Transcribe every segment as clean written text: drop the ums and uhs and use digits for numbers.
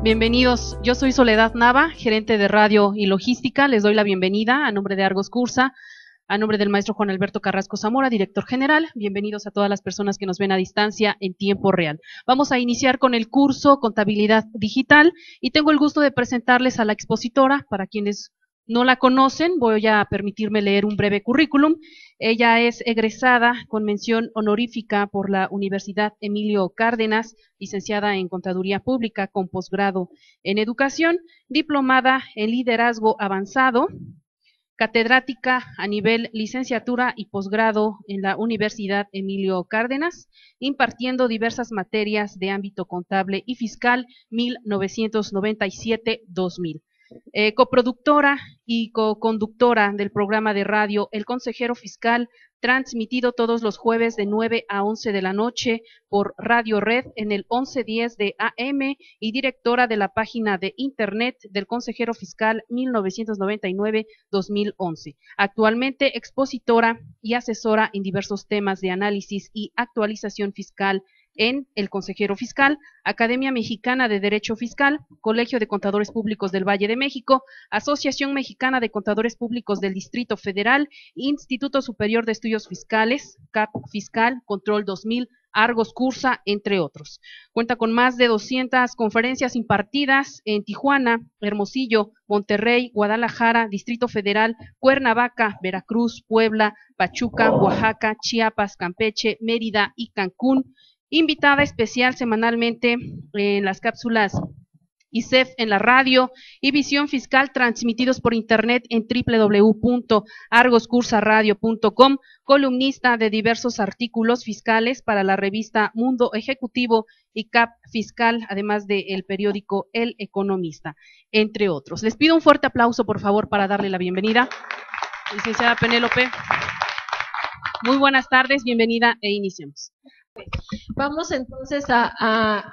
Bienvenidos, yo soy Soledad Nava, gerente de radio y logística. Les doy la bienvenida a nombre de Argos Cursa, a nombre del maestro Juan Alberto Carrasco Zamora, director general. Bienvenidos a todas las personas que nos ven a distancia en tiempo real. Vamos a iniciar con el curso Contabilidad Digital y tengo el gusto de presentarles a la expositora. Para quienes no la conocen, voy a permitirme leer un breve currículum. Ella es egresada con mención honorífica por la Universidad Emilio Cárdenas, licenciada en Contaduría Pública con posgrado en Educación, diplomada en Liderazgo Avanzado, catedrática a nivel licenciatura y posgrado en la Universidad Emilio Cárdenas, impartiendo diversas materias de ámbito contable y fiscal 1997-2000. Coproductora y coconductora del programa de radio El Consejero Fiscal, transmitido todos los jueves de 9 a 11 de la noche por Radio Red en el 1110 de AM y directora de la página de internet del Consejero Fiscal 1999-2011. Actualmente expositora y asesora en diversos temas de análisis y actualización fiscal en El Consejero Fiscal, Academia Mexicana de Derecho Fiscal, Colegio de Contadores Públicos del Valle de México, Asociación Mexicana de Contadores Públicos del Distrito Federal, Instituto Superior de Estudios Fiscales, CAP Fiscal, Control 2000, Argos Cursa, entre otros. Cuenta con más de 200 conferencias impartidas en Tijuana, Hermosillo, Monterrey, Guadalajara, Distrito Federal, Cuernavaca, Veracruz, Puebla, Pachuca, Oaxaca, Chiapas, Campeche, Mérida y Cancún. Invitada especial semanalmente en las cápsulas ICEF en la radio y Visión Fiscal transmitidos por internet en www.argoscursaradio.com, columnista de diversos artículos fiscales para la revista Mundo Ejecutivo y CAP Fiscal, además del periódico El Economista, entre otros. Les pido un fuerte aplauso, por favor, para darle la bienvenida. Licenciada Penélope, muy buenas tardes, bienvenida e iniciemos. Vamos entonces a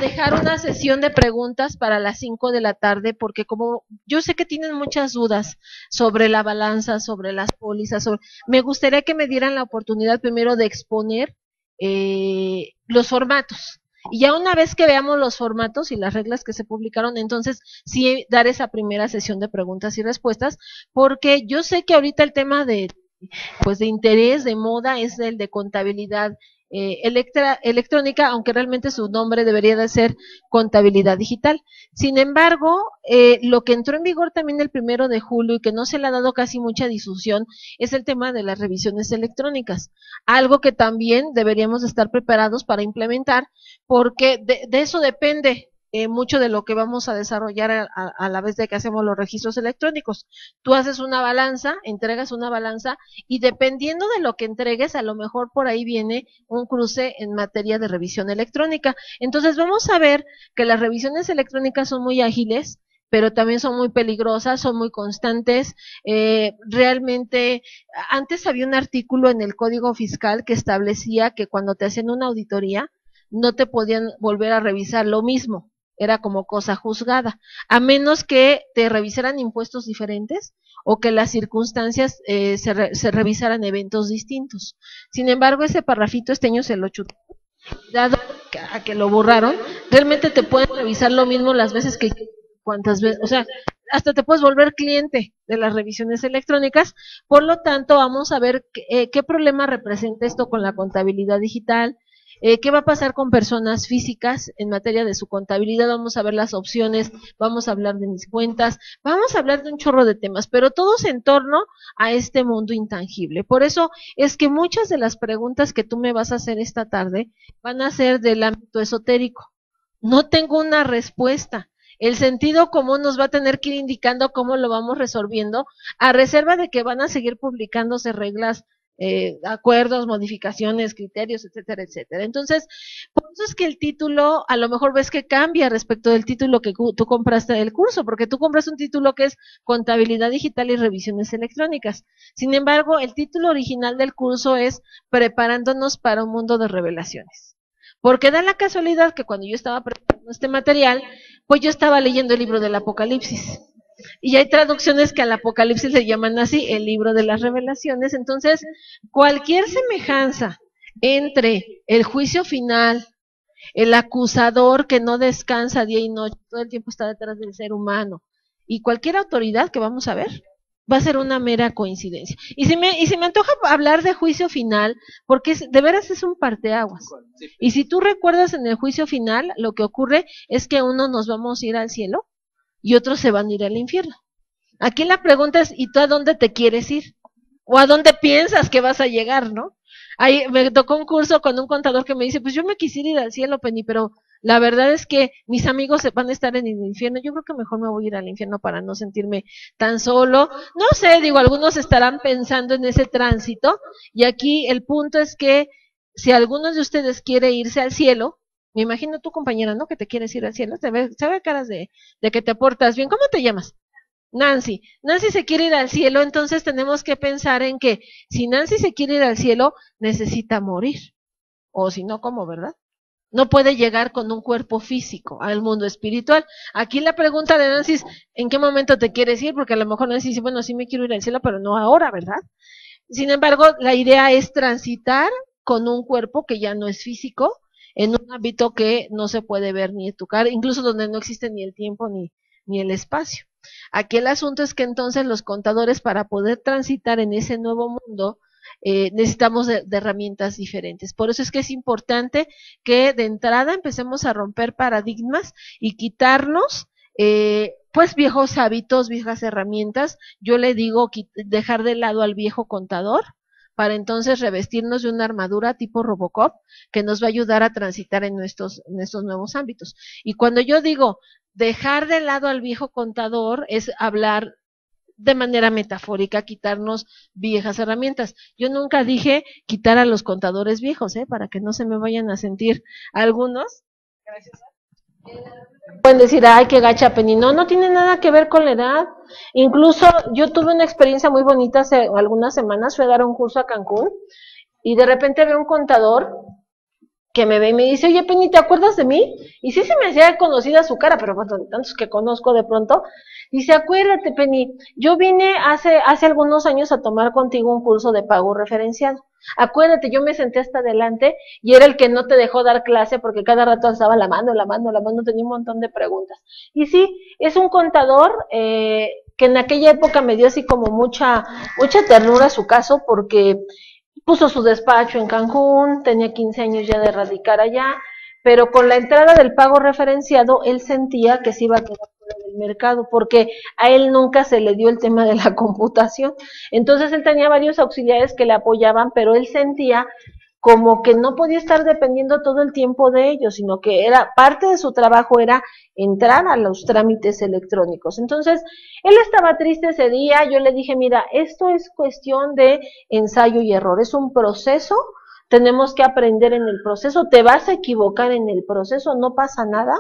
dejar una sesión de preguntas para las 5 de la tarde, porque como yo sé que tienen muchas dudas sobre la balanza, sobre las pólizas, me gustaría que me dieran la oportunidad primero de exponer los formatos. Y ya una vez que veamos los formatos y las reglas que se publicaron, entonces sí dar esa primera sesión de preguntas y respuestas, porque yo sé que ahorita el tema de interés, de moda, es el de contabilidad electrónica, aunque realmente su nombre debería de ser contabilidad digital. Sin embargo, lo que entró en vigor también el 1 de julio y que no se le ha dado casi mucha difusión es el tema de las revisiones electrónicas, algo que también deberíamos estar preparados para implementar, porque de eso depende mucho de lo que vamos a desarrollar a la vez de que hacemos los registros electrónicos. Tú haces una balanza, entregas una balanza y dependiendo de lo que entregues, a lo mejor por ahí viene un cruce en materia de revisión electrónica. Entonces vamos a ver que las revisiones electrónicas son muy ágiles, pero también son muy peligrosas, son muy constantes. Realmente, antes había un artículo en el Código Fiscal que establecía que cuando te hacían una auditoría, no te podían volver a revisar lo mismo. Era como cosa juzgada, a menos que te revisaran impuestos diferentes o que las circunstancias se revisaran eventos distintos. Sin embargo, ese parrafito este año se lo chutó, dado a que lo borraron, realmente te pueden revisar lo mismo las veces que cuantas veces, o sea, hasta te puedes volver cliente de las revisiones electrónicas. Por lo tanto, vamos a ver qué problema representa esto con la contabilidad digital. ¿Qué va a pasar con personas físicas en materia de su contabilidad? Vamos a ver las opciones, vamos a hablar de mis cuentas, vamos a hablar de un chorro de temas, pero todos en torno a este mundo intangible. Por eso es que muchas de las preguntas que tú me vas a hacer esta tarde van a ser del ámbito esotérico. No tengo una respuesta. El sentido común nos va a tener que ir indicando cómo lo vamos resolviendo, a reserva de que van a seguir publicándose reglas, acuerdos, modificaciones, criterios, etcétera, etcétera. Entonces, por eso es que el título, a lo mejor ves que cambia respecto del título que tú compraste del curso, porque tú compras un título que es Contabilidad Digital y Revisiones Electrónicas. Sin embargo, el título original del curso es Preparándonos para un mundo de revelaciones. Porque da la casualidad que cuando yo estaba preparando este material, pues yo estaba leyendo el libro del Apocalipsis. Y hay traducciones que al Apocalipsis le llaman así, el libro de las revelaciones. Entonces, cualquier semejanza entre el juicio final el acusador que no descansa día y noche, todo el tiempo está detrás del ser humano, y cualquier autoridad que vamos a ver va a ser una mera coincidencia. Y se me antoja hablar de juicio final, porque de veras es un parteaguas. Y si tú recuerdas en el juicio final, lo que ocurre es que uno nos vamos a ir al cielo y otros se van a ir al infierno. Aquí la pregunta es, ¿y tú a dónde te quieres ir? ¿O a dónde piensas que vas a llegar, no? Ahí me tocó un curso con un contador que me dice, pues yo me quisiera ir al cielo, Penny, pero la verdad es que mis amigos van a estar en el infierno, yo creo que mejor me voy a ir al infierno para no sentirme tan solo. No sé, digo, algunos estarán pensando en ese tránsito, y aquí el punto es que si alguno de ustedes quiere irse al cielo, me imagino tu compañera, ¿no? Que te quieres ir al cielo, se ve caras de que te portas bien. ¿Cómo te llamas? Nancy. Nancy se quiere ir al cielo, entonces tenemos que pensar en que si Nancy se quiere ir al cielo, necesita morir. O si no, ¿cómo, verdad? No puede llegar con un cuerpo físico al mundo espiritual. Aquí la pregunta de Nancy es, ¿en qué momento te quieres ir? Porque a lo mejor Nancy dice, bueno, sí me quiero ir al cielo, pero no ahora, ¿verdad? Sin embargo, la idea es transitar con un cuerpo que ya no es físico, en un ámbito que no se puede ver ni tocar, incluso donde no existe ni el tiempo ni el espacio. Aquí el asunto es que entonces los contadores, para poder transitar en ese nuevo mundo, necesitamos de herramientas diferentes. Por eso es que es importante que de entrada empecemos a romper paradigmas y quitarnos pues viejos hábitos, viejas herramientas. Yo le digo dejar de lado al viejo contador para entonces revestirnos de una armadura tipo Robocop que nos va a ayudar a transitar en estos nuevos ámbitos. Y cuando yo digo dejar de lado al viejo contador, es hablar de manera metafórica, quitarnos viejas herramientas. Yo nunca dije quitar a los contadores viejos, para que no se me vayan a sentir algunos. Gracias. Pueden decir, ay, qué gacha, Penny. No, no tiene nada que ver con la edad. Incluso yo tuve una experiencia muy bonita hace algunas semanas, fui a dar un curso a Cancún y de repente veo un contador que me ve y me dice, oye, Penny, ¿te acuerdas de mí? Y sí se me hacía conocida su cara, pero bueno, tantos que conozco de pronto. Dice, acuérdate, Penny, yo vine hace algunos años a tomar contigo un curso de pago referencial. Acuérdate, yo me senté hasta adelante y era el que no te dejó dar clase porque cada rato alzaba la mano, tenía un montón de preguntas. Y sí, es un contador que en aquella época me dio así como mucha ternura su caso, porque puso su despacho en Cancún, tenía 15 años ya de radicar allá, pero con la entrada del pago referenciado, él sentía que se iba a quedar fuera del mercado, porque a él nunca se le dio el tema de la computación. Entonces él tenía varios auxiliares que le apoyaban, pero él sentía como que no podía estar dependiendo todo el tiempo de ellos, sino que era parte de su trabajo era entrar a los trámites electrónicos. Entonces, él estaba triste ese día, yo le dije, mira, esto es cuestión de ensayo y error, es un proceso, tenemos que aprender en el proceso, te vas a equivocar en el proceso, no pasa nada.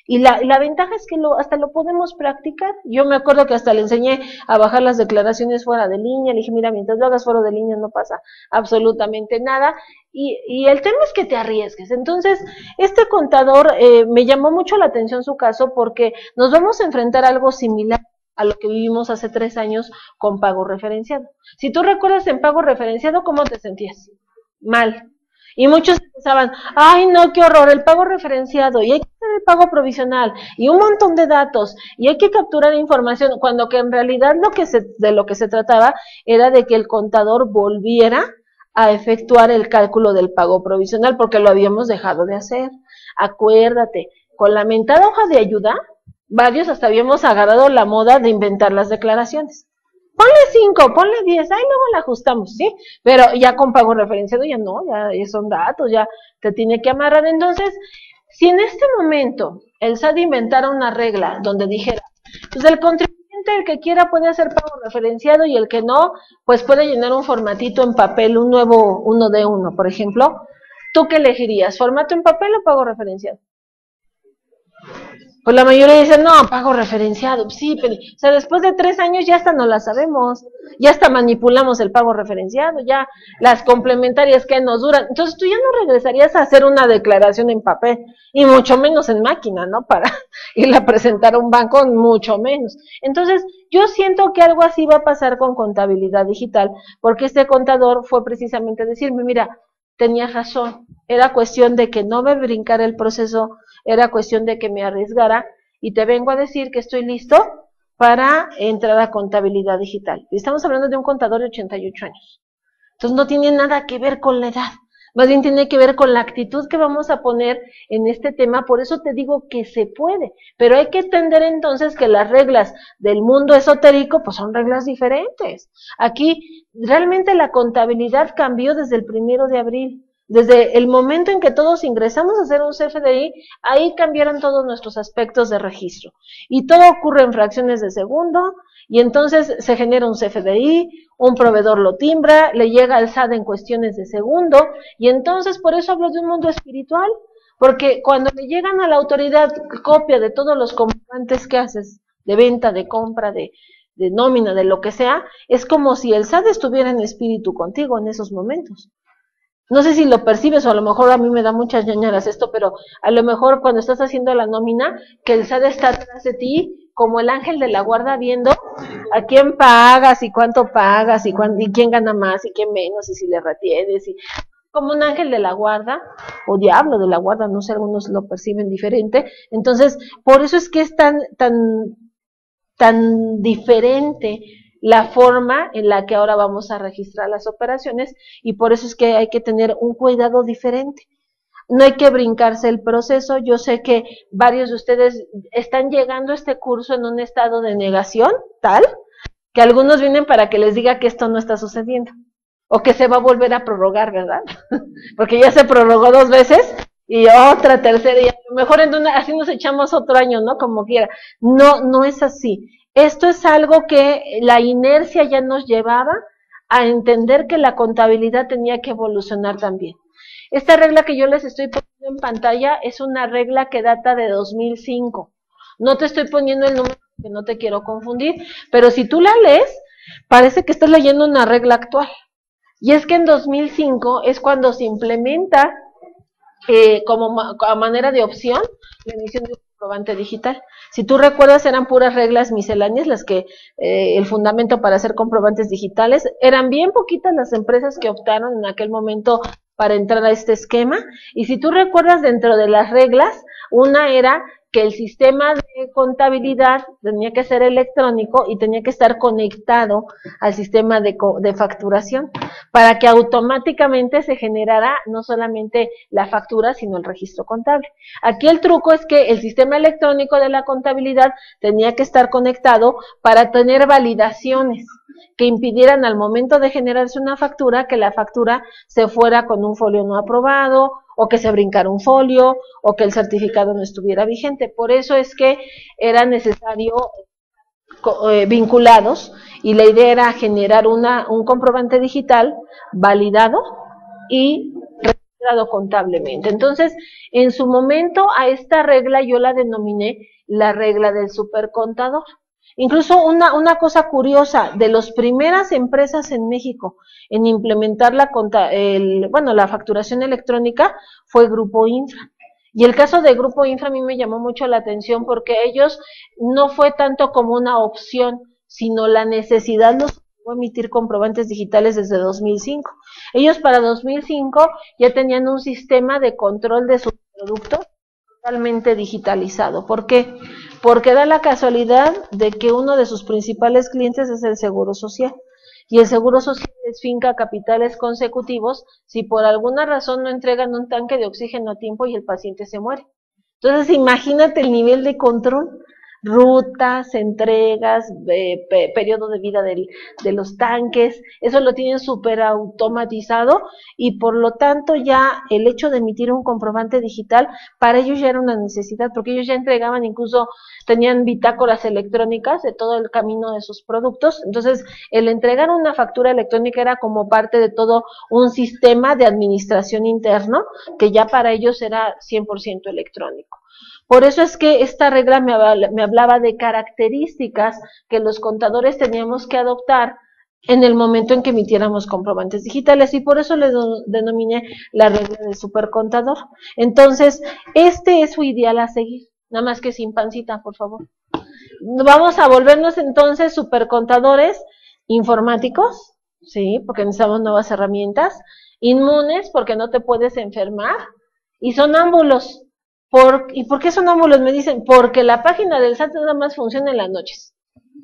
Y la ventaja es que hasta lo podemos practicar. Yo me acuerdo que hasta le enseñé a bajar las declaraciones fuera de línea. Le dije, mira, mientras lo hagas fuera de línea no pasa absolutamente nada. Y el tema es que te arriesgues. Entonces, este contador me llamó mucho la atención su caso porque nos vamos a enfrentar a algo similar a lo que vivimos hace 3 años con pago referenciado. Si tú recuerdas en pago referenciado, ¿cómo te sentías? Mal. Y muchos pensaban, ay no, qué horror, el pago referenciado, y hay que hacer el pago provisional, y un montón de datos, y hay que capturar información, cuando que en realidad de lo que se trataba era de que el contador volviera a efectuar el cálculo del pago provisional, porque lo habíamos dejado de hacer. Acuérdate, con la mentada hoja de ayuda, varios hasta habíamos agarrado la moda de inventar las declaraciones. Ponle 5, ponle 10, ahí luego la ajustamos, ¿sí? Pero ya con pago referenciado ya no, ya son datos, ya te tiene que amarrar. Entonces, si en este momento el SAT inventara una regla donde dijera, pues el contribuyente, el que quiera puede hacer pago referenciado y el que no, pues puede llenar un formatito en papel, un nuevo 1D1, por ejemplo, ¿tú qué elegirías? ¿Formato en papel o pago referenciado? Pues la mayoría dice, no, pago referenciado, sí, pero, o sea, después de 3 años ya hasta no la sabemos, ya hasta manipulamos el pago referenciado, ya las complementarias que nos duran, entonces tú ya no regresarías a hacer una declaración en papel, y mucho menos en máquina, ¿no? Para irla a presentar a un banco, mucho menos. Entonces, yo siento que algo así va a pasar con contabilidad digital, porque este contador fue precisamente decirme, mira, tenías razón, era cuestión de que no me brincara el proceso, era cuestión de que me arriesgara, y te vengo a decir que estoy listo para entrar a contabilidad digital. Estamos hablando de un contador de 88 años. Entonces no tiene nada que ver con la edad, más bien tiene que ver con la actitud que vamos a poner en este tema. Por eso te digo que se puede, pero hay que entender entonces que las reglas del mundo esotérico pues son reglas diferentes. Aquí realmente la contabilidad cambió desde el 1 de abril. Desde el momento en que todos ingresamos a hacer un CFDI, ahí cambiaron todos nuestros aspectos de registro. Y todo ocurre en fracciones de segundo, y entonces se genera un CFDI, un proveedor lo timbra, le llega al SAT en cuestiones de segundo, y entonces por eso hablo de un mundo espiritual, porque cuando le llegan a la autoridad copia de todos los comprobantes que haces, de venta, de compra, de nómina, de lo que sea, es como si el SAT estuviera en espíritu contigo en esos momentos. No sé si lo percibes, o a lo mejor a mí me da muchas ñañaras esto, pero a lo mejor cuando estás haciendo la nómina, que el SAT está atrás de ti, como el ángel de la guarda, viendo a quién pagas y cuánto pagas y quién gana más y quién menos, y si le retienes, y como un ángel de la guarda, o diablo de la guarda, no sé, algunos lo perciben diferente. Entonces, por eso es que es tan diferente la forma en la que ahora vamos a registrar las operaciones, y por eso es que hay que tener un cuidado diferente. No hay que brincarse el proceso. Yo sé que varios de ustedes están llegando a este curso en un estado de negación tal, que algunos vienen para que les diga que esto no está sucediendo, o que se va a volver a prorrogar, ¿verdad? Porque ya se prorrogó 2 veces, y otra, tercera, y a lo mejor así nos echamos otro año, ¿no? Como quiera. No es así. Esto es algo que la inercia ya nos llevaba a entender que la contabilidad tenía que evolucionar también. Esta regla que yo les estoy poniendo en pantalla es una regla que data de 2005. No te estoy poniendo el número porque no te quiero confundir, pero si tú la lees, parece que estás leyendo una regla actual. Y es que en 2005 es cuando se implementa como a manera de opción la emisión de un comprobante digital. Si tú recuerdas, eran puras reglas misceláneas las que el fundamento para hacer comprobantes digitales. Eran bien poquitas las empresas que optaron en aquel momento para entrar a este esquema, y si tú recuerdas, dentro de las reglas, una era que el sistema de contabilidad tenía que ser electrónico y tenía que estar conectado al sistema de facturación, para que automáticamente se generara no solamente la factura, sino el registro contable. Aquí el truco es que el sistema electrónico de la contabilidad tenía que estar conectado para tener validaciones que impidieran al momento de generarse una factura, que la factura se fuera con un folio no aprobado, o que se brincara un folio, o que el certificado no estuviera vigente. Por eso es que era necesario vinculados, y la idea era generar un comprobante digital validado y registrado contablemente. Entonces, en su momento, a esta regla yo la denominé la regla del supercontador. Incluso una cosa curiosa, de las primeras empresas en México en implementar la facturación electrónica fue Grupo Infra. Y el caso de Grupo Infra a mí me llamó mucho la atención, porque ellos no fue tanto como una opción, sino la necesidad los obligó a emitir comprobantes digitales desde 2005. Ellos para 2005 ya tenían un sistema de control de sus productos totalmente digitalizado. ¿Por qué? Porque da la casualidad de que uno de sus principales clientes es el Seguro Social, y el Seguro Social les finca capitales consecutivos si por alguna razón no entregan un tanque de oxígeno a tiempo y el paciente se muere. Entonces imagínate el nivel de control, rutas, entregas, periodo de vida de los tanques, eso lo tienen súper automatizado, y por lo tanto ya el hecho de emitir un comprobante digital para ellos ya era una necesidad, porque ellos ya entregaban, incluso tenían bitácoras electrónicas de todo el camino de sus productos. Entonces el entregar una factura electrónica era como parte de todo un sistema de administración interno que ya para ellos era 100% electrónico. Por eso es que esta regla me hablaba de características que los contadores teníamos que adoptar en el momento en que emitiéramos comprobantes digitales, y por eso le denominé la regla del supercontador. Entonces, este es su ideal a seguir, nada más que sin pancita, por favor. Vamos a volvernos entonces supercontadores informáticos, ¿sí? Porque necesitamos nuevas herramientas. Inmunes, porque no te puedes enfermar. Y sonámbulos. ¿Y por qué sonámbulos? Me dicen, porque la página del SAT nada más funciona en las noches.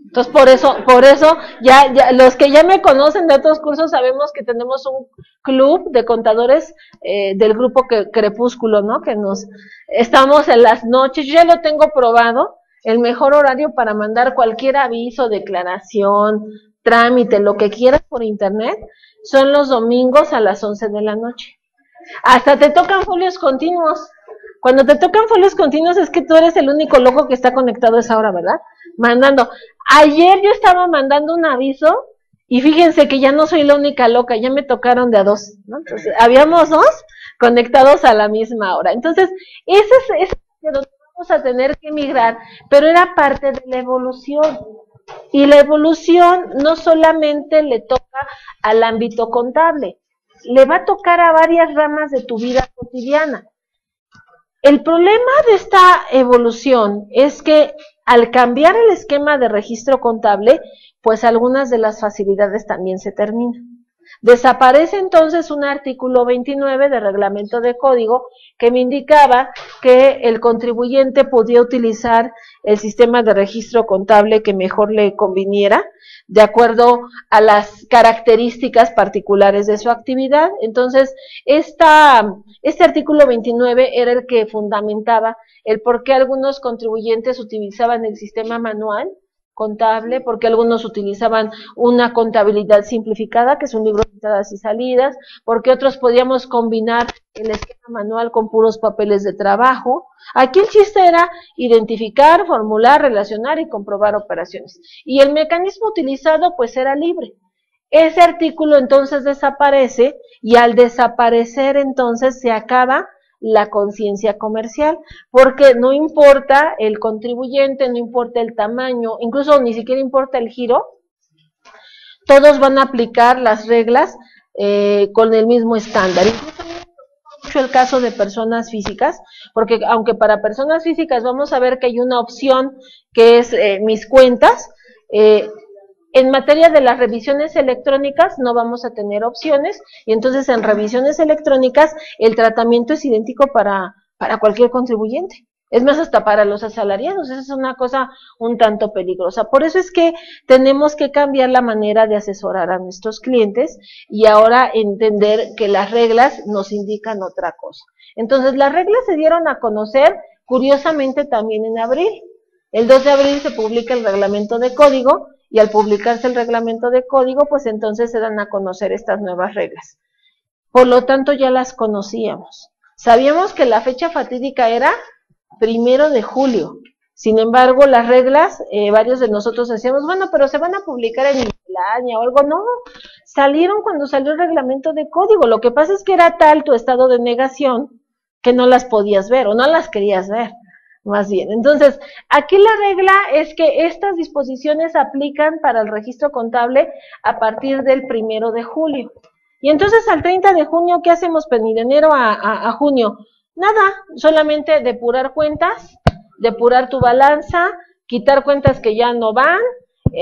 Entonces, por eso, ya, los que ya me conocen de otros cursos sabemos que tenemos un club de contadores del grupo Crepúsculo, ¿no? Que estamos en las noches, yo ya lo tengo probado, el mejor horario para mandar cualquier aviso, declaración, trámite, lo que quieras por internet, son los domingos a las 11 de la noche. Hasta te tocan folios continuos. Cuando te tocan folios continuos es que tú eres el único loco que está conectado a esa hora, ¿verdad? Mandando. Ayer yo estaba mandando un aviso y fíjense que ya no soy la única loca, ya me tocaron de a dos, ¿no? Entonces, habíamos dos conectados a la misma hora. Entonces, ese es de donde vamos a tener que migrar, pero era parte de la evolución. Y la evolución no solamente le toca al ámbito contable, le va a tocar a varias ramas de tu vida cotidiana. El problema de esta evolución es que al cambiar el esquema de registro contable, pues algunas de las facilidades también se terminan. Desaparece entonces un artículo 29 de reglamento de código que me indicaba que el contribuyente podía utilizar el sistema de registro contable que mejor le conviniera, de acuerdo a las características particulares de su actividad. Entonces, este artículo 29 era el que fundamentaba el por qué algunos contribuyentes utilizaban el sistema manual contable, porque algunos utilizaban una contabilidad simplificada, que es un libro de entradas y salidas, porque otros podíamos combinar el esquema manual con puros papeles de trabajo. Aquí el chiste era identificar, formular, relacionar y comprobar operaciones. Y el mecanismo utilizado pues era libre. Ese artículo entonces desaparece y al desaparecer entonces se acaba la conciencia comercial, porque no importa el contribuyente, no importa el tamaño, incluso ni siquiera importa el giro, todos van a aplicar las reglas con el mismo estándar. Incluso mucho el caso de personas físicas, porque aunque para personas físicas vamos a ver que hay una opción que es mis cuentas, en materia de las revisiones electrónicas no vamos a tener opciones y entonces en revisiones electrónicas el tratamiento es idéntico para cualquier contribuyente. Es más, hasta para los asalariados, esa es una cosa un tanto peligrosa. Por eso es que tenemos que cambiar la manera de asesorar a nuestros clientes y ahora entender que las reglas nos indican otra cosa. Entonces, las reglas se dieron a conocer, curiosamente, también en abril. El 2 de abril se publica el reglamento de código y al publicarse el reglamento de código, pues entonces se dan a conocer estas nuevas reglas. Por lo tanto, ya las conocíamos. Sabíamos que la fecha fatídica era 1 de julio. Sin embargo, las reglas, varios de nosotros decíamos, bueno, pero se van a publicar en miscelánea o algo. No, salieron cuando salió el reglamento de código. Lo que pasa es que era tal tu estado de negación que no las podías ver o no las querías ver. Más bien. Entonces, aquí la regla es que estas disposiciones aplican para el registro contable a partir del 1 de julio. Y entonces al 30 de junio, ¿qué hacemos, Penny? De enero a junio. Nada, solamente depurar cuentas, depurar tu balanza, quitar cuentas que ya no van,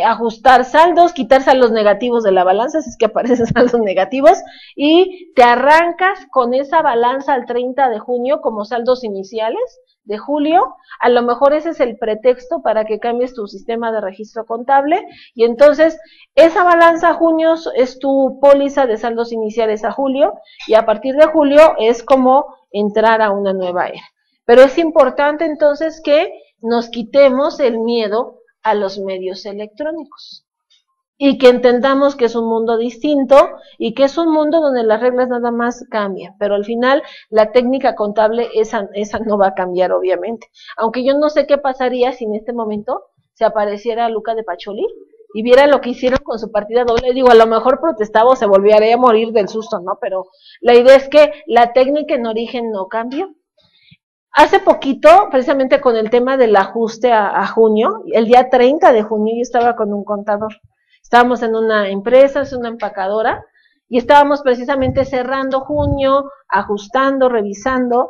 ajustar saldos, quitar saldos negativos de la balanza, si es que aparecen saldos negativos, y te arrancas con esa balanza al 30 de junio como saldos iniciales de julio. A lo mejor ese es el pretexto para que cambies tu sistema de registro contable y entonces esa balanza a junio es tu póliza de saldos iniciales a julio y a partir de julio es como entrar a una nueva era. Pero es importante entonces que nos quitemos el miedo a los medios electrónicos y que entendamos que es un mundo distinto y que es un mundo donde las reglas nada más cambian, pero al final la técnica contable esa no va a cambiar obviamente, aunque yo no sé qué pasaría si en este momento se apareciera Luca de Pacholi y viera lo que hicieron con su partida doble. Digo, a lo mejor protestaba o se volvería a morir del susto, ¿no? Pero la idea es que la técnica en origen no cambió. Hace poquito, precisamente con el tema del ajuste a junio, el día 30 de junio yo estaba con un contador. Estábamos en una empresa, es una empacadora, y estábamos precisamente cerrando junio, ajustando, revisando,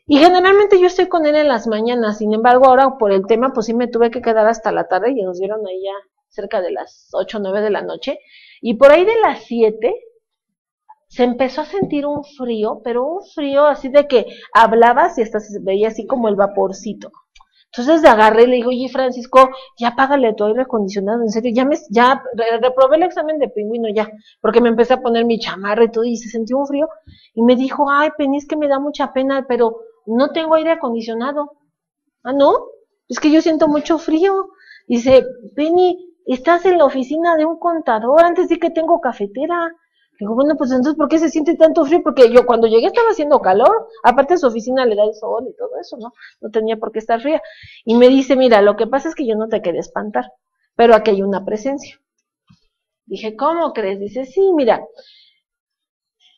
y generalmente yo estoy con él en las mañanas, sin embargo ahora por el tema pues sí me tuve que quedar hasta la tarde y nos dieron ahí ya cerca de las 8 o 9 de la noche, y por ahí de las 7 se empezó a sentir un frío, pero un frío así de que hablabas y hasta se veía así como el vaporcito. Entonces agarré y le digo, oye Francisco, ya págale tu aire acondicionado, en serio, ya reprobé el examen de pingüino ya, porque me empecé a poner mi chamarra y todo, y se sintió un frío, y me dijo, ay Penny, es que me da mucha pena, pero no tengo aire acondicionado. Ah, ¿no? Es que yo siento mucho frío. Dice, Penny, estás en la oficina de un contador, antes de que tengo cafetera. Digo, bueno, pues entonces, ¿por qué se siente tanto frío? Porque yo cuando llegué estaba haciendo calor, aparte de su oficina le da el sol y todo eso, ¿no? No tenía por qué estar fría. Y me dice, mira, lo que pasa es que yo no te quería espantar, pero aquí hay una presencia. Dije, ¿cómo crees? Dice, sí, mira,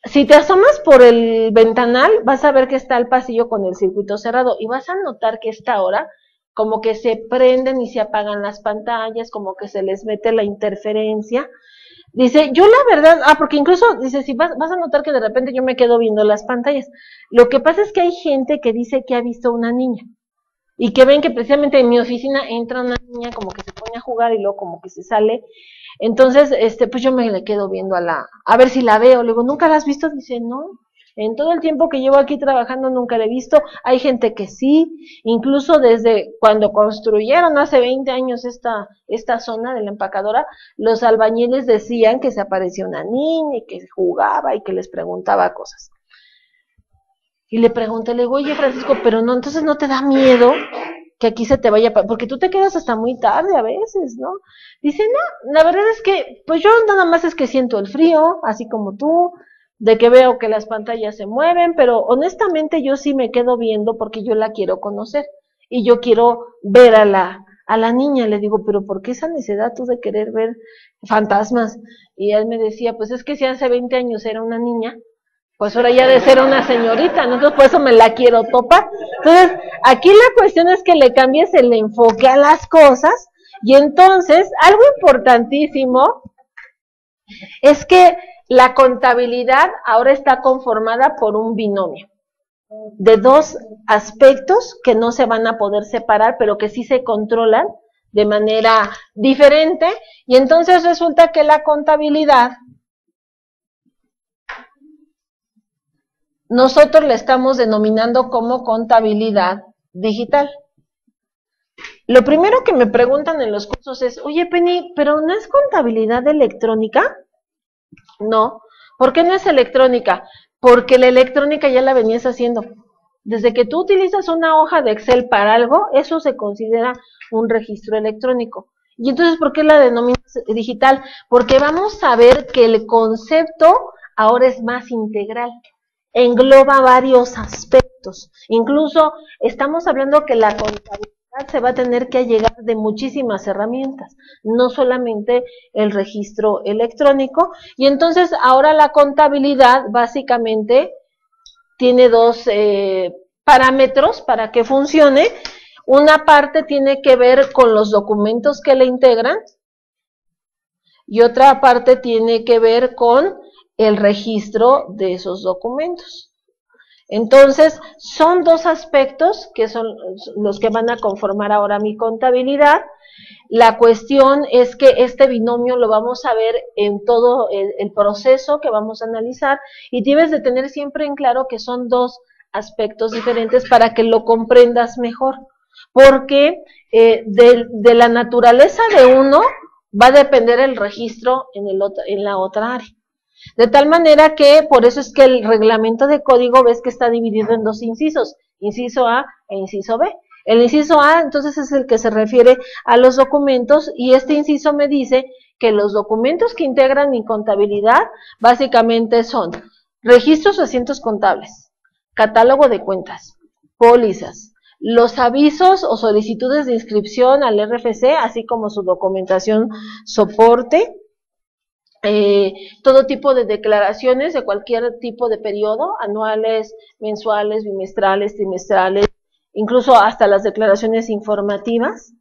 si te asomas por el ventanal, vas a ver que está el pasillo con el circuito cerrado y vas a notar que esta hora como que se prenden y se apagan las pantallas, como que se les mete la interferencia. Dice, yo la verdad, porque incluso, dice, si vas a notar que de repente yo me quedo viendo las pantallas. Lo que pasa es que hay gente que dice que ha visto una niña y que ven que precisamente en mi oficina entra una niña como que se pone a jugar y luego como que se sale. Entonces, pues yo me le quedo viendo a ver si la veo. Le digo, ¿nunca la has visto? Dice, no. En todo el tiempo que llevo aquí trabajando nunca la he visto. Hay gente que sí, incluso desde cuando construyeron hace 20 años esta zona de la empacadora, los albañiles decían que se aparecía una niña y que jugaba y que les preguntaba cosas. Y le pregunté, le digo, oye Francisco, pero no, entonces no te da miedo que aquí se te vaya, porque tú te quedas hasta muy tarde a veces, ¿no? Dice, no, la verdad es que, pues yo nada más es que siento el frío, así como tú, de que veo que las pantallas se mueven, pero honestamente yo sí me quedo viendo porque yo la quiero conocer y yo quiero ver a la niña. Le digo, pero ¿por qué esa necesidad tú de querer ver fantasmas? Y él me decía, pues es que si hace 20 años era una niña, pues ahora ya de ser una señorita, ¿no? Entonces por eso me la quiero topar. Entonces, aquí la cuestión es que le cambies el enfoque a las cosas, y entonces, algo importantísimo es que la contabilidad ahora está conformada por un binomio de dos aspectos que no se van a poder separar, pero que sí se controlan de manera diferente, y entonces resulta que la contabilidad nosotros la estamos denominando como contabilidad digital. Lo primero que me preguntan en los cursos es, oye Penny, ¿pero no es contabilidad electrónica? No. ¿Por qué no es electrónica? Porque la electrónica ya la venías haciendo. Desde que tú utilizas una hoja de Excel para algo, eso se considera un registro electrónico. ¿Y entonces por qué la denominas digital? Porque vamos a ver que el concepto ahora es más integral. Engloba varios aspectos. Incluso estamos hablando que la contabilidad se va a tener que llegar de muchísimas herramientas, no solamente el registro electrónico. Y entonces ahora la contabilidad básicamente tiene dos parámetros para que funcione. Una parte tiene que ver con los documentos que le integran y otra parte tiene que ver con el registro de esos documentos. Entonces, son dos aspectos que son los que van a conformar ahora mi contabilidad. La cuestión es que este binomio lo vamos a ver en todo el proceso que vamos a analizar, y debes de tener siempre en claro que son dos aspectos diferentes para que lo comprendas mejor, porque de la naturaleza de uno va a depender el registro en la otra área. De tal manera que, por eso es que el reglamento de código ves que está dividido en dos incisos, inciso A e inciso B. El inciso A, entonces, es el que se refiere a los documentos, y este inciso me dice que los documentos que integran mi contabilidad básicamente son registros o asientos contables, catálogo de cuentas, pólizas, los avisos o solicitudes de inscripción al RFC, así como su documentación soporte, todo tipo de declaraciones de cualquier tipo de periodo, anuales, mensuales, bimestrales, trimestrales, incluso hasta las declaraciones informativas,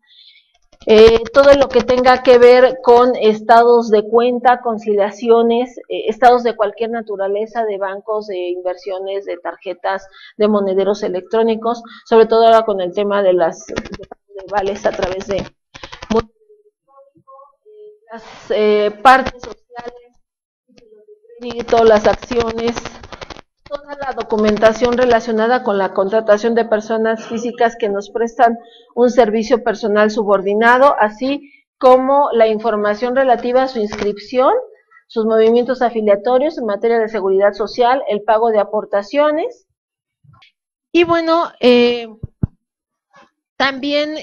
todo lo que tenga que ver con estados de cuenta, conciliaciones, estados de cualquier naturaleza, de bancos, de inversiones, de tarjetas, de monederos electrónicos, sobre todo ahora con el tema de vales a través de las partes sociales, el crédito, las acciones, toda la documentación relacionada con la contratación de personas físicas que nos prestan un servicio personal subordinado, así como la información relativa a su inscripción, sus movimientos afiliatorios en materia de seguridad social, el pago de aportaciones. Y bueno, también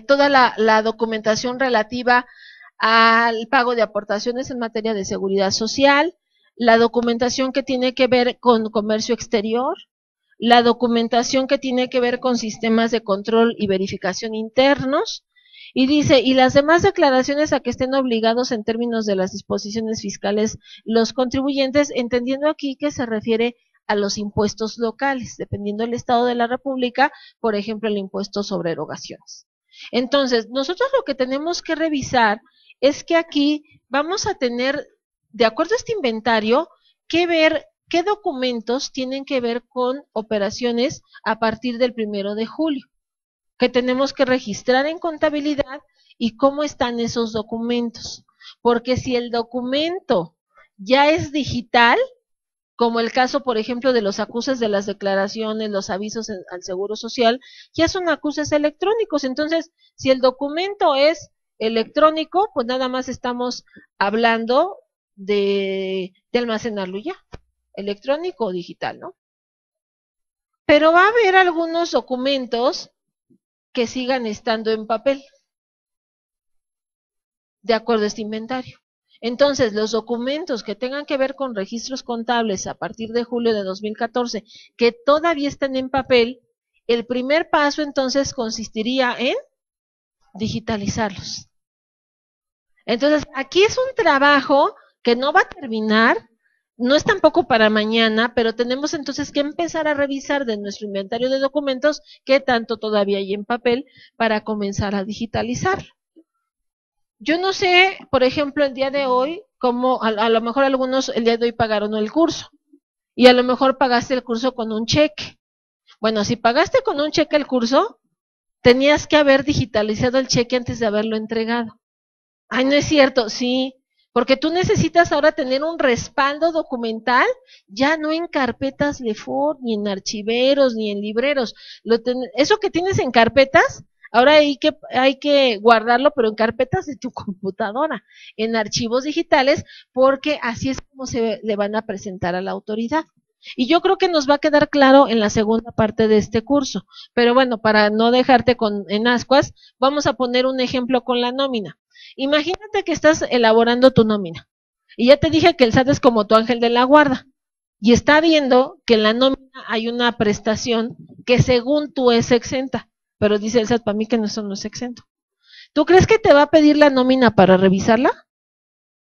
toda la documentación relativa al pago de aportaciones en materia de seguridad social, la documentación que tiene que ver con comercio exterior, la documentación que tiene que ver con sistemas de control y verificación internos, y dice, y las demás declaraciones a que estén obligados en términos de las disposiciones fiscales los contribuyentes, entendiendo aquí que se refiere a los impuestos locales, dependiendo del estado de la República, por ejemplo, el impuesto sobre erogaciones. Entonces, nosotros lo que tenemos que revisar es que aquí vamos a tener, de acuerdo a este inventario, que ver qué documentos tienen que ver con operaciones a partir del 1 de julio, que tenemos que registrar en contabilidad y cómo están esos documentos. Porque si el documento ya es digital, como el caso, por ejemplo, de los acuses de las declaraciones, los avisos al Seguro Social, ya son acuses electrónicos. Entonces, si el documento es electrónico, pues nada más estamos hablando de almacenarlo ya, electrónico o digital, ¿no? Pero va a haber algunos documentos que sigan estando en papel, de acuerdo a este inventario. Entonces, los documentos que tengan que ver con registros contables a partir de julio de 2014, que todavía están en papel, el primer paso entonces consistiría en digitalizarlos. Entonces, aquí es un trabajo que no va a terminar, no es tampoco para mañana, pero tenemos entonces que empezar a revisar de nuestro inventario de documentos qué tanto todavía hay en papel para comenzar a digitalizarlo. Yo no sé, por ejemplo, el día de hoy, cómo a lo mejor algunos el día de hoy pagaron el curso y a lo mejor pagaste el curso con un cheque. Bueno, si pagaste con un cheque el curso, tenías que haber digitalizado el cheque antes de haberlo entregado. Ay, no es cierto, sí, porque tú necesitas ahora tener un respaldo documental, ya no en carpetas LeFort, ni en archiveros, ni en libreros. Eso que tienes en carpetas, ahora hay que guardarlo, pero en carpetas de tu computadora, en archivos digitales, porque así es como se le van a presentar a la autoridad. Y yo creo que nos va a quedar claro en la segunda parte de este curso. Pero bueno, para no dejarte en ascuas, vamos a poner un ejemplo con la nómina. Imagínate que estás elaborando tu nómina. Y ya te dije que el SAT es como tu ángel de la guarda. Y está viendo que en la nómina hay una prestación que según tú es exenta. Pero dice el SAT, para mí que eso no es exento. ¿Tú crees que te va a pedir la nómina para revisarla?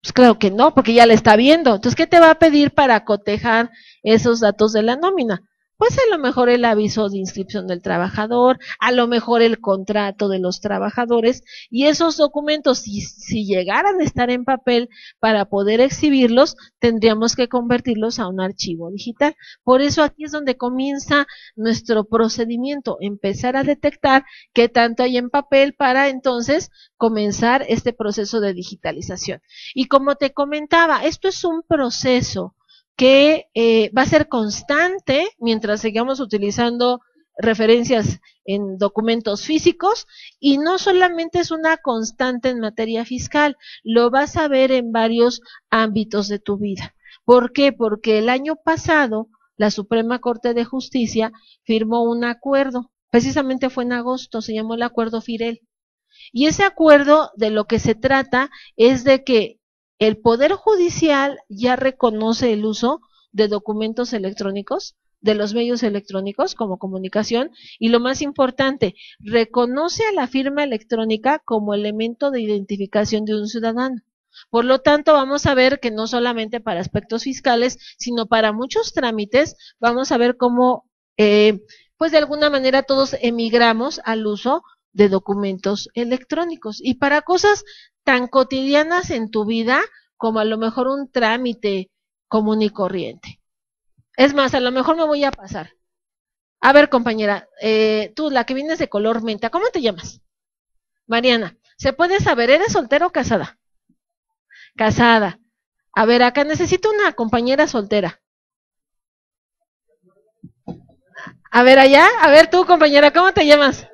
Pues claro que no, porque ya la está viendo. Entonces, ¿qué te va a pedir para cotejar esos datos de la nómina? Pues a lo mejor el aviso de inscripción del trabajador, a lo mejor el contrato de los trabajadores, y esos documentos, si llegaran a estar en papel para poder exhibirlos, tendríamos que convertirlos a un archivo digital. Por eso aquí es donde comienza nuestro procedimiento, empezar a detectar qué tanto hay en papel para entonces comenzar este proceso de digitalización. Y como te comentaba, esto es un proceso que va a ser constante mientras sigamos utilizando referencias en documentos físicos, y no solamente es una constante en materia fiscal, lo vas a ver en varios ámbitos de tu vida. ¿Por qué? Porque el año pasado la Suprema Corte de Justicia firmó un acuerdo, precisamente fue en agosto, se llamó el Acuerdo Firel. Y ese acuerdo de lo que se trata es de que el Poder Judicial ya reconoce el uso de documentos electrónicos, de los medios electrónicos como comunicación, y lo más importante, reconoce a la firma electrónica como elemento de identificación de un ciudadano. Por lo tanto, vamos a ver que no solamente para aspectos fiscales, sino para muchos trámites, vamos a ver cómo, pues de alguna manera todos emigramos al uso de documentos electrónicos. Y para cosas tan cotidianas en tu vida como a lo mejor un trámite común y corriente. Es más, a lo mejor me voy a pasar. A ver, compañera, tú, la que vienes de color menta, ¿cómo te llamas? Mariana. ¿Se puede saber, eres soltera o casada? casada. A ver, acá necesito una compañera soltera. A ver, allá, a ver tú, compañera, ¿cómo te llamas?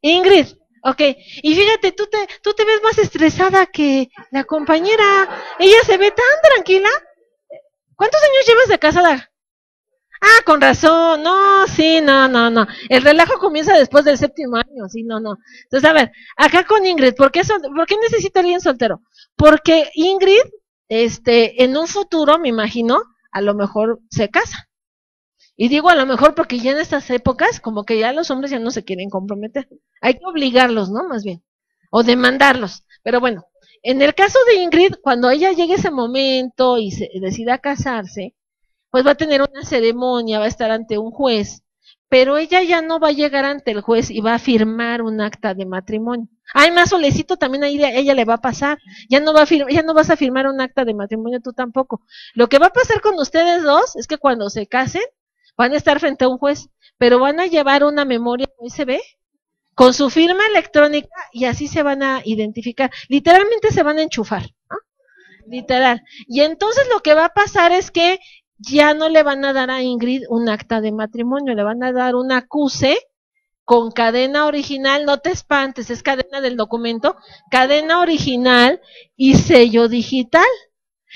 Ingrid. Ok, y fíjate, tú te ves más estresada que la compañera. Ella se ve tan tranquila. ¿Cuántos años llevas de casada? Ah, con razón. No, sí, no. El relajo comienza después del séptimo año. Sí, no. Entonces, a ver, acá con Ingrid, ¿por qué necesita alguien soltero? Porque Ingrid, en un futuro, me imagino, a lo mejor se casa. Y digo a lo mejor porque ya en estas épocas, como que ya los hombres ya no se quieren comprometer. Hay que obligarlos, ¿no? Más bien. O demandarlos. Pero bueno, en el caso de Ingrid, cuando ella llegue ese momento y se decida casarse, pues va a tener una ceremonia, va a estar ante un juez, pero ella ya no va a llegar ante el juez y va a firmar un acta de matrimonio. Ay, más solecito también ahí a ella le va a pasar. Ya no vas a firmar un acta de matrimonio tú tampoco. Lo que va a pasar con ustedes dos es que cuando se casen van a estar frente a un juez, pero van a llevar una memoria USB con su firma electrónica y así se van a identificar. Literalmente se van a enchufar, ¿no? Literal. Y entonces lo que va a pasar es que ya no le van a dar a Ingrid un acta de matrimonio, le van a dar un acuse con cadena original, no te espantes, es cadena del documento, cadena original y sello digital.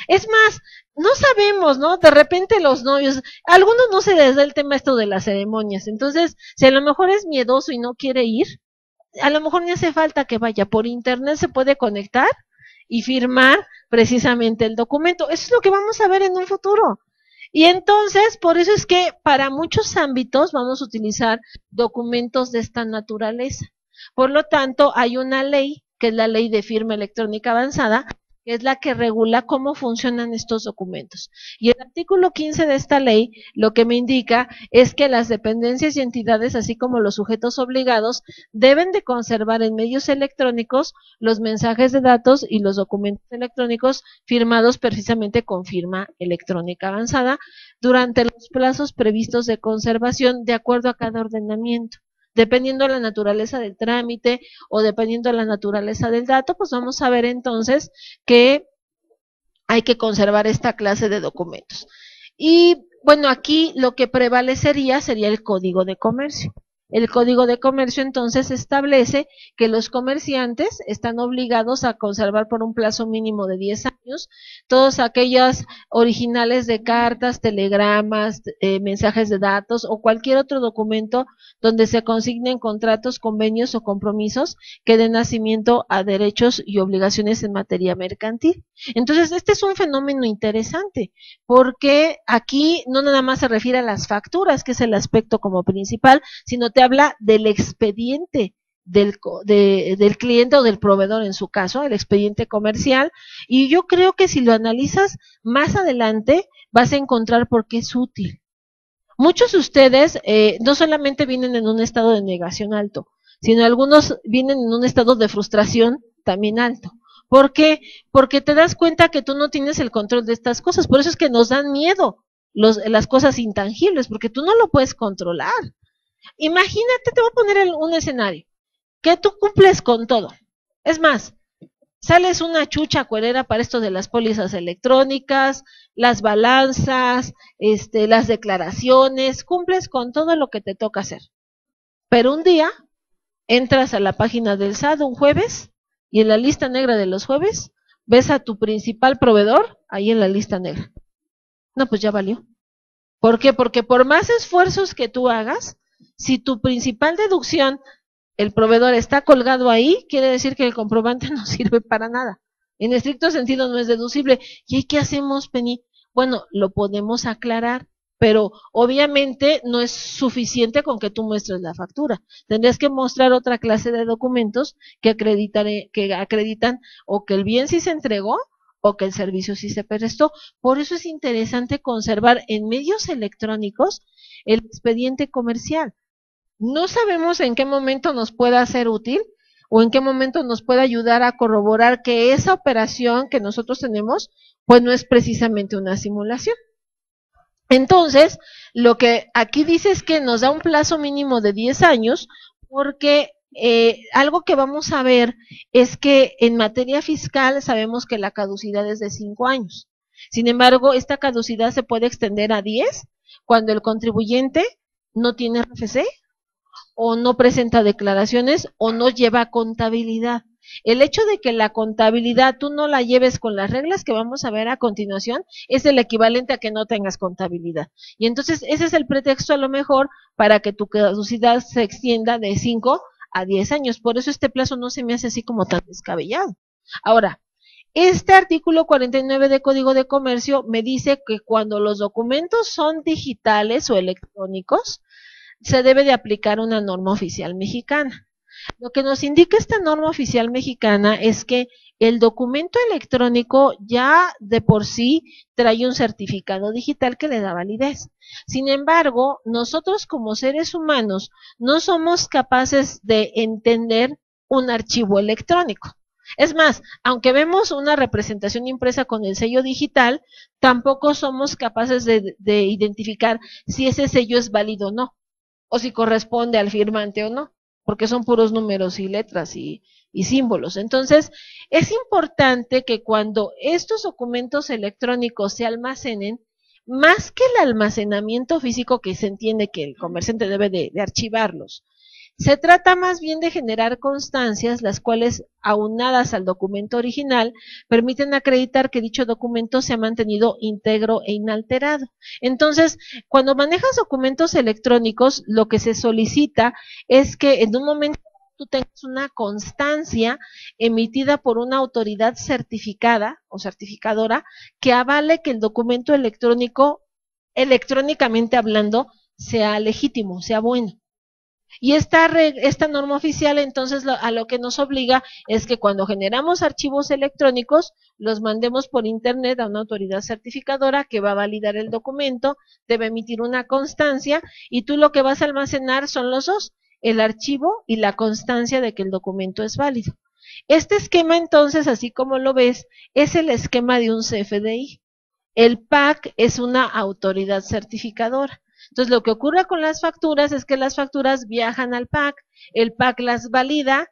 Es más, no sabemos, ¿no? De repente los novios, a algunos no se les da el tema esto de las ceremonias, entonces, si a lo mejor es miedoso y no quiere ir, a lo mejor ni hace falta que vaya, por internet se puede conectar y firmar precisamente el documento. Eso es lo que vamos a ver en un futuro. Y entonces, por eso es que para muchos ámbitos vamos a utilizar documentos de esta naturaleza. Por lo tanto, hay una ley, que es la ley de firma electrónica avanzada, que es la que regula cómo funcionan estos documentos. Y el artículo 15 de esta ley lo que me indica es que las dependencias y entidades, así como los sujetos obligados, deben de conservar en medios electrónicos los mensajes de datos y los documentos electrónicos firmados precisamente con firma electrónica avanzada durante los plazos previstos de conservación de acuerdo a cada ordenamiento. Dependiendo de la naturaleza del trámite o dependiendo de la naturaleza del dato, pues vamos a ver entonces que hay que conservar esta clase de documentos. Y bueno, aquí lo que prevalecería sería el Código de Comercio. El Código de Comercio entonces establece que los comerciantes están obligados a conservar por un plazo mínimo de 10 años todos aquellos originales de cartas, telegramas, mensajes de datos o cualquier otro documento donde se consignen contratos, convenios o compromisos que den nacimiento a derechos y obligaciones en materia mercantil. Entonces, este es un fenómeno interesante porque aquí no nada más se refiere a las facturas, que es el aspecto como principal, sino te habla del expediente del cliente o del proveedor en su caso, el expediente comercial, y yo creo que si lo analizas más adelante vas a encontrar por qué es útil. Muchos de ustedes no solamente vienen en un estado de negación alto, sino algunos vienen en un estado de frustración también alto. ¿Por qué? Porque te das cuenta que tú no tienes el control de estas cosas, por eso es que nos dan miedo las cosas intangibles, porque tú no lo puedes controlar. Imagínate, te voy a poner un escenario, que tú cumples con todo. Es más, sales una chucha cuerera para esto de las pólizas electrónicas, las balanzas, las declaraciones, cumples con todo lo que te toca hacer. Pero un día entras a la página del SAT un jueves y en la lista negra de los jueves ves a tu principal proveedor ahí en la lista negra. No, pues ya valió. ¿Por qué? Porque por más esfuerzos que tú hagas, si tu principal deducción, el proveedor está colgado ahí, quiere decir que el comprobante no sirve para nada. En estricto sentido no es deducible. ¿Y qué hacemos, Penny? Bueno, lo podemos aclarar, pero obviamente no es suficiente con que tú muestres la factura. Tendrías que mostrar otra clase de documentos que acreditan o que el bien sí se entregó o que el servicio sí se prestó. Por eso es interesante conservar en medios electrónicos el expediente comercial. No sabemos en qué momento nos pueda ser útil o en qué momento nos puede ayudar a corroborar que esa operación que nosotros tenemos, pues no es precisamente una simulación. Entonces, lo que aquí dice es que nos da un plazo mínimo de 10 años porque algo que vamos a ver es que en materia fiscal sabemos que la caducidad es de 5 años. Sin embargo, esta caducidad se puede extender a 10 cuando el contribuyente no tiene RFC o no presenta declaraciones o no lleva contabilidad. El hecho de que la contabilidad tú no la lleves con las reglas que vamos a ver a continuación es el equivalente a que no tengas contabilidad. Y entonces ese es el pretexto a lo mejor para que tu caducidad se extienda de 5 a 10 años. Por eso este plazo no se me hace así como tan descabellado. Ahora, este artículo 49 de Código de Comercio me dice que cuando los documentos son digitales o electrónicos, se debe de aplicar una norma oficial mexicana. Lo que nos indica esta norma oficial mexicana es que el documento electrónico ya de por sí trae un certificado digital que le da validez. Sin embargo, nosotros como seres humanos no somos capaces de entender un archivo electrónico. Es más, aunque vemos una representación impresa con el sello digital, tampoco somos capaces de identificar si ese sello es válido o no, o si corresponde al firmante o no, porque son puros números y letras y símbolos. Entonces, es importante que cuando estos documentos electrónicos se almacenen, más que el almacenamiento físico, que se entiende que el comerciante debe de archivarlos, se trata más bien de generar constancias, las cuales, aunadas al documento original, permiten acreditar que dicho documento se ha mantenido íntegro e inalterado. Entonces, cuando manejas documentos electrónicos, lo que se solicita es que en un momento tú tengas una constancia emitida por una autoridad certificada o certificadora que avale que el documento electrónico, electrónicamente hablando, sea legítimo, sea bueno. Y esta norma oficial entonces a lo que nos obliga es que cuando generamos archivos electrónicos los mandemos por internet a una autoridad certificadora que va a validar el documento, debe emitir una constancia y tú lo que vas a almacenar son los dos, el archivo y la constancia de que el documento es válido. Este esquema entonces, así como lo ves, es el esquema de un CFDI. El PAC es una autoridad certificadora. Entonces, lo que ocurre con las facturas es que las facturas viajan al PAC, el PAC las valida,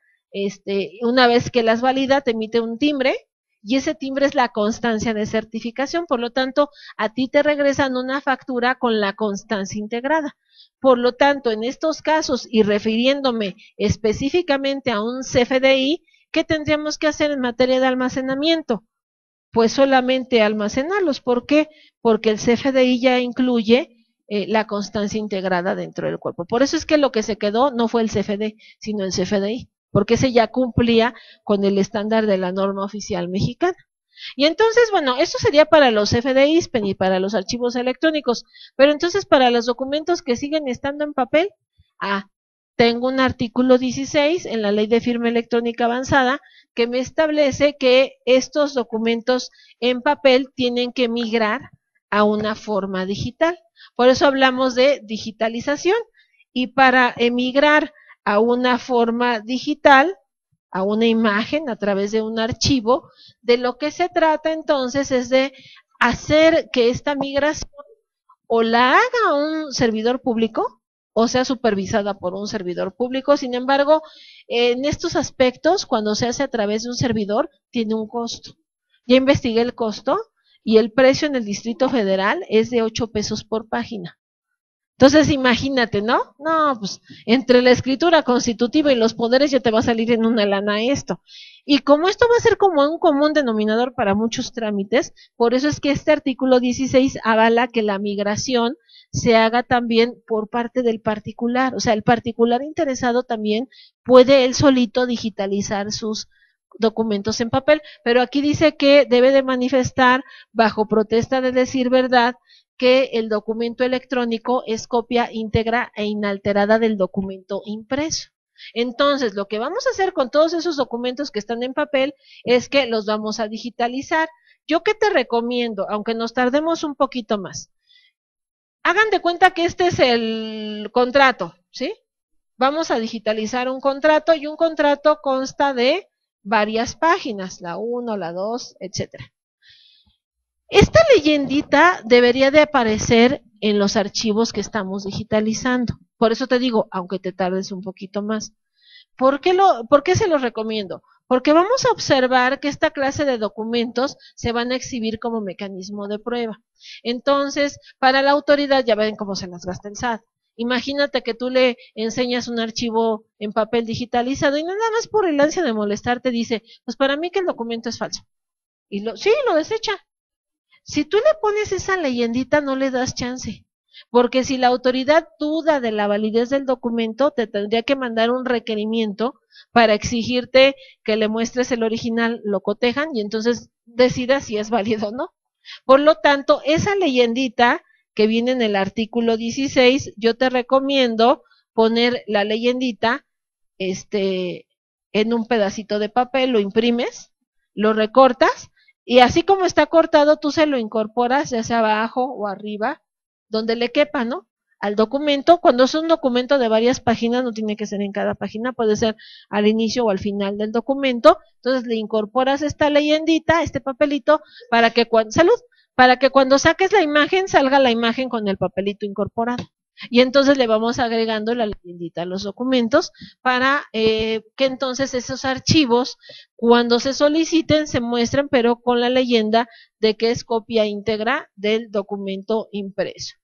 una vez que las valida, te emite un timbre, y ese timbre es la constancia de certificación, por lo tanto, a ti te regresan una factura con la constancia integrada. Por lo tanto, en estos casos, y refiriéndome específicamente a un CFDI, ¿qué tendríamos que hacer en materia de almacenamiento? Pues solamente almacenarlos. ¿Por qué? Porque el CFDI ya incluye la constancia integrada dentro del cuerpo. Por eso es que lo que se quedó no fue el CFD, sino el CFDI, porque ese ya cumplía con el estándar de la norma oficial mexicana. Y entonces, bueno, eso sería para los CFDIs y para los archivos electrónicos, pero entonces para los documentos que siguen estando en papel, tengo un artículo 16 en la Ley de Firma Electrónica Avanzada que me establece que estos documentos en papel tienen que migrar a una forma digital. Por eso hablamos de digitalización y para emigrar a una forma digital, a una imagen a través de un archivo, de lo que se trata entonces es de hacer que esta migración o la haga un servidor público o sea supervisada por un servidor público. Sin embargo, en estos aspectos, cuando se hace a través de un servidor, tiene un costo. Ya investigué el costo y el precio en el Distrito Federal es de 8 pesos por página. Entonces, imagínate, ¿no? No, pues entre la escritura constitutiva y los poderes ya te va a salir en una lana esto. Y como esto va a ser como un común denominador para muchos trámites, por eso es que este artículo 16 avala que la migración se haga también por parte del particular. O sea, el particular interesado también puede él solito digitalizar sus documentos en papel, pero aquí dice que debe de manifestar bajo protesta de decir verdad que el documento electrónico es copia íntegra e inalterada del documento impreso. Entonces, lo que vamos a hacer con todos esos documentos que están en papel es que los vamos a digitalizar. ¿Yo qué te recomiendo? Aunque nos tardemos un poquito más. Hagan de cuenta que este es el contrato, ¿sí? Vamos a digitalizar un contrato y un contrato consta de varias páginas, la 1, la 2, etcétera. Esta leyendita debería de aparecer en los archivos que estamos digitalizando. Por eso te digo, aunque te tardes un poquito más. ¿Por qué se los recomiendo? Porque vamos a observar que esta clase de documentos se van a exhibir como mecanismo de prueba. Entonces, para la autoridad ya ven cómo se las gasta el SAT. Imagínate que tú le enseñas un archivo en papel digitalizado y nada más por el ansia de molestar te dice, pues para mí que el documento es falso. Y sí, lo desecha. Si tú le pones esa leyendita, no le das chance. Porque si la autoridad duda de la validez del documento, te tendría que mandar un requerimiento para exigirte que le muestres el original, lo cotejan y entonces decida si es válido o no. Por lo tanto, esa leyendita que viene en el artículo 16, yo te recomiendo poner la leyendita en un pedacito de papel, lo imprimes, lo recortas y así como está cortado, tú se lo incorporas, ya sea abajo o arriba, donde le quepa, ¿no? Al documento, cuando es un documento de varias páginas, no tiene que ser en cada página, puede ser al inicio o al final del documento, entonces le incorporas esta leyendita, este papelito, para que cuando saques la imagen, salga la imagen con el papelito incorporado. Y entonces le vamos agregando la leyendita a los documentos para que entonces esos archivos, cuando se soliciten, se muestren, pero con la leyenda de que es copia íntegra del documento impreso.